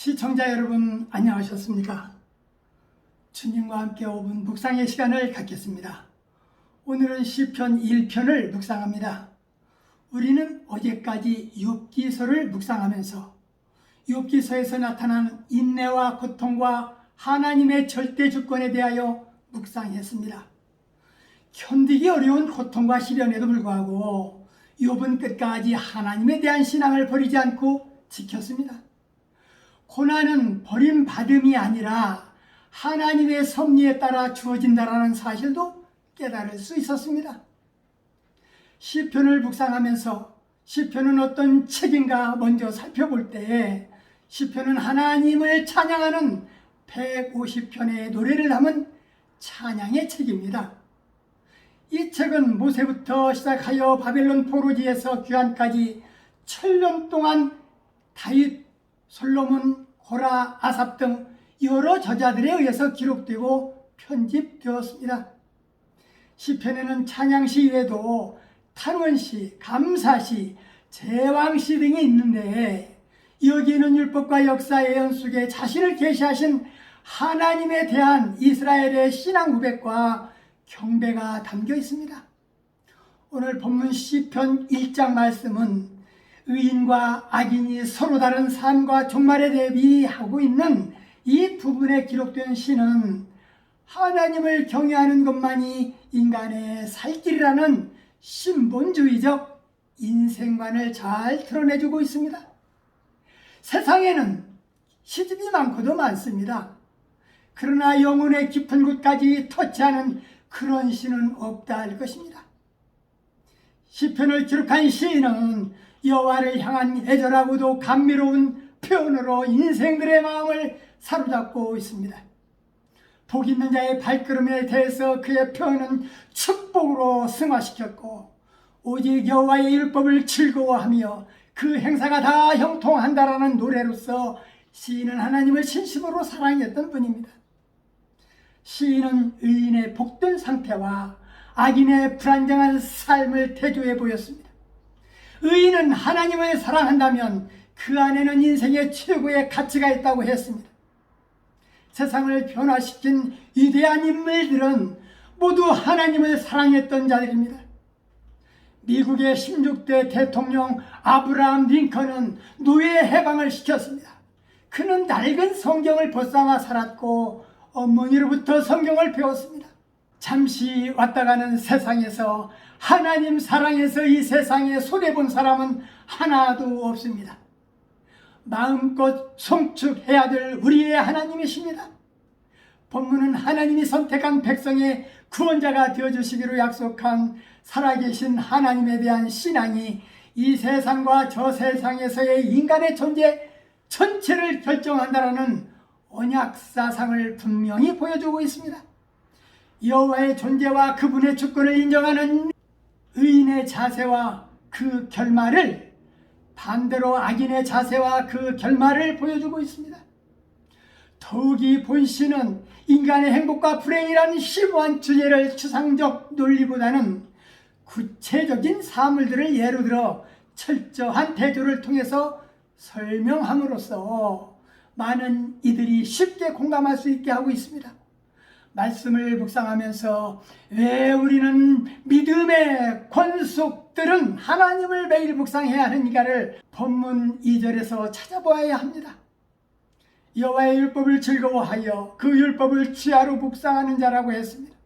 시청자 여러분 안녕하셨습니까? 주님과 함께 5분 묵상의 시간을 갖겠습니다. 오늘은 시편 1편을 묵상합니다. 우리는 어제까지 욥기서를 묵상하면서 욥기서에서 나타난 인내와 고통과 하나님의 절대 주권에 대하여 묵상했습니다. 견디기 어려운 고통과 시련에도 불구하고 욥은 끝까지 하나님에 대한 신앙을 버리지 않고 지켰습니다. 고난은 버림받음이 아니라 하나님의 섭리에 따라 주어진다라는 사실도 깨달을 수 있었습니다. 시편을 묵상하면서 시편은 어떤 책인가 먼저 살펴볼 때 시편은 하나님을 찬양하는 150편의 노래를 담은 찬양의 책입니다. 이 책은 모세부터 시작하여 바벨론 포로지에서 귀환까지 7년 동안 다윗, 솔로몬, 고라, 아삽 등 여러 저자들에 의해서 기록되고 편집되었습니다. 시편에는 찬양시 외에도 탄원시, 감사시, 제왕시 등이 있는데 여기에는 율법과 역사 예언 속에 자신을 계시하신 하나님에 대한 이스라엘의 신앙 고백과 경배가 담겨 있습니다. 오늘 본문 시편 1장 말씀은 의인과 악인이 서로 다른 삶과 종말에 대비하고 있는 이 부분에 기록된 시는 하나님을 경외하는 것만이 인간의 살 길이라는 신본주의적 인생관을 잘 드러내주고 있습니다. 세상에는 시집이 많고도 많습니다. 그러나 영혼의 깊은 곳까지 터치하는 그런 시는 없다 할 것입니다. 시편을 기록한 시인은 여호와를 향한 애절하고도 감미로운 표현으로 인생들의 마음을 사로잡고 있습니다. 복 있는 자의 발걸음에 대해서 그의 표현은 축복으로 승화시켰고 오직 여호와의 율법을 즐거워하며 그 행사가 다 형통한다라는 노래로서 시인은 하나님을 진심으로 사랑했던 분입니다. 시인은 의인의 복된 상태와 악인의 불안정한 삶을 대조해 보였습니다. 의인은 하나님을 사랑한다면 그 안에는 인생의 최고의 가치가 있다고 했습니다. 세상을 변화시킨 위대한 인물들은 모두 하나님을 사랑했던 자들입니다. 미국의 16대 대통령 아브라함 링컨은 노예 해방을 시켰습니다. 그는 낡은 성경을 벗삼아 살았고 어머니로부터 성경을 배웠습니다. 잠시 왔다 가는 세상에서 하나님 사랑해서 이 세상에 손해본 사람은 하나도 없습니다. 마음껏 송축해야 될 우리의 하나님이십니다. 본문은 하나님이 선택한 백성의 구원자가 되어주시기로 약속한 살아계신 하나님에 대한 신앙이 이 세상과 저 세상에서의 인간의 존재 전체를 결정한다라는 언약사상을 분명히 보여주고 있습니다. 여호와의 존재와 그분의 주권을 인정하는 의인의 자세와 그 결말을, 반대로 악인의 자세와 그 결말을 보여주고 있습니다. 더욱이 본시는 인간의 행복과 불행이라는 심오한 주제를 추상적 논리보다는 구체적인 사물들을 예로 들어 철저한 대조를 통해서 설명함으로써 많은 이들이 쉽게 공감할 수 있게 하고 있습니다. 말씀을 묵상하면서 왜 우리는 믿음의 권속들은 하나님을 매일 묵상해야 하는가를 본문 2절에서 찾아보아야 합니다. 여호와의 율법을 즐거워하여 그 율법을 주야로 묵상하는 자라고 했습니다.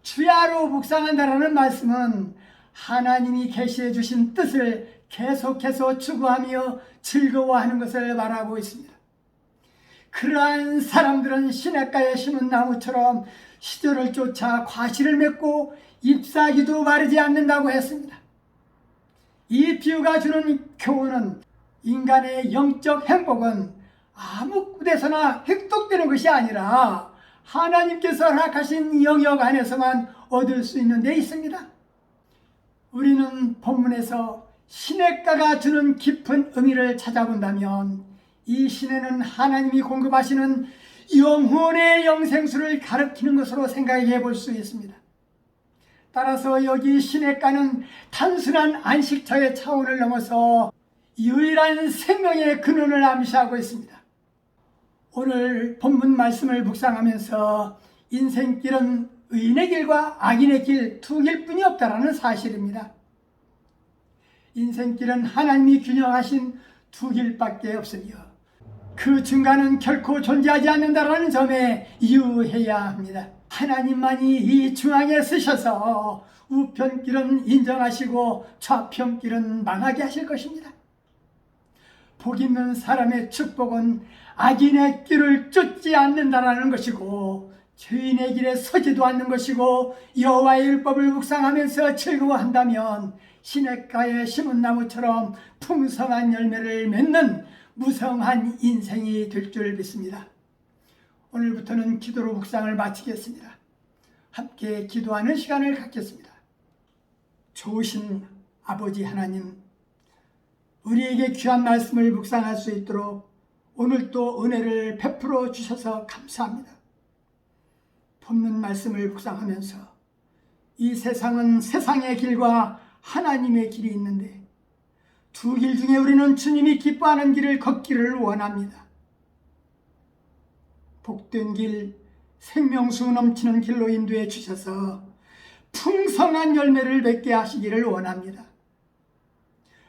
주야로 묵상한다라는 말씀은 하나님이 계시해 주신 뜻을 계속해서 추구하며 즐거워하는 것을 말하고 있습니다. 그러한 사람들은 시냇가에 심은 나무처럼 시절을 쫓아 과실을 맺고 잎사귀도 마르지 않는다고 했습니다. 이 비유가 주는 교훈은 인간의 영적 행복은 아무 곳에서나 획득되는 것이 아니라 하나님께서 허락하신 영역 안에서만 얻을 수 있는 데 있습니다. 우리는 본문에서 시냇가가 주는 깊은 의미를 찾아본다면 이 시내는 하나님이 공급하시는 영혼의 영생수를 가리키는 것으로 생각해 볼 수 있습니다. 따라서 여기 시냇가는 단순한 안식처의 차원을 넘어서 유일한 생명의 근원을 암시하고 있습니다. 오늘 본문 말씀을 묵상하면서 인생길은 의인의 길과 악인의 길 두 길뿐이 없다라는 사실입니다. 인생길은 하나님이 균형하신 두 길밖에 없으며 그 중간은 결코 존재하지 않는다라는 점에 유의해야 합니다. 하나님만이 이 중앙에 쓰셔서 우편길은 인정하시고 좌편길은 망하게 하실 것입니다. 복 있는 사람의 축복은 악인의 길을 쫓지 않는다라는 것이고 죄인의 길에 서지도 않는 것이고 여호와의 율법을 묵상하면서 즐거워한다면 시냇가에 심은 나무처럼 풍성한 열매를 맺는 무성한 인생이 될 줄 믿습니다. 오늘부터는 기도로 묵상을 마치겠습니다. 함께 기도하는 시간을 갖겠습니다. 좋으신 아버지 하나님, 우리에게 귀한 말씀을 묵상할 수 있도록 오늘도 은혜를 베풀어 주셔서 감사합니다. 본문 말씀을 묵상하면서 이 세상은 세상의 길과 하나님의 길이 있는데 두 길 중에 우리는 주님이 기뻐하는 길을 걷기를 원합니다. 복된 길, 생명수 넘치는 길로 인도해 주셔서 풍성한 열매를 맺게 하시기를 원합니다.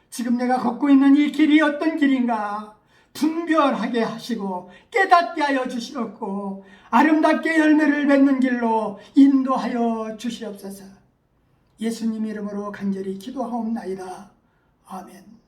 지금 내가 걷고 있는 이 길이 어떤 길인가 분별하게 하시고 깨닫게 하여 주시옵고 아름답게 열매를 맺는 길로 인도하여 주시옵소서. 예수님 이름으로 간절히 기도하옵나이다. 아멘.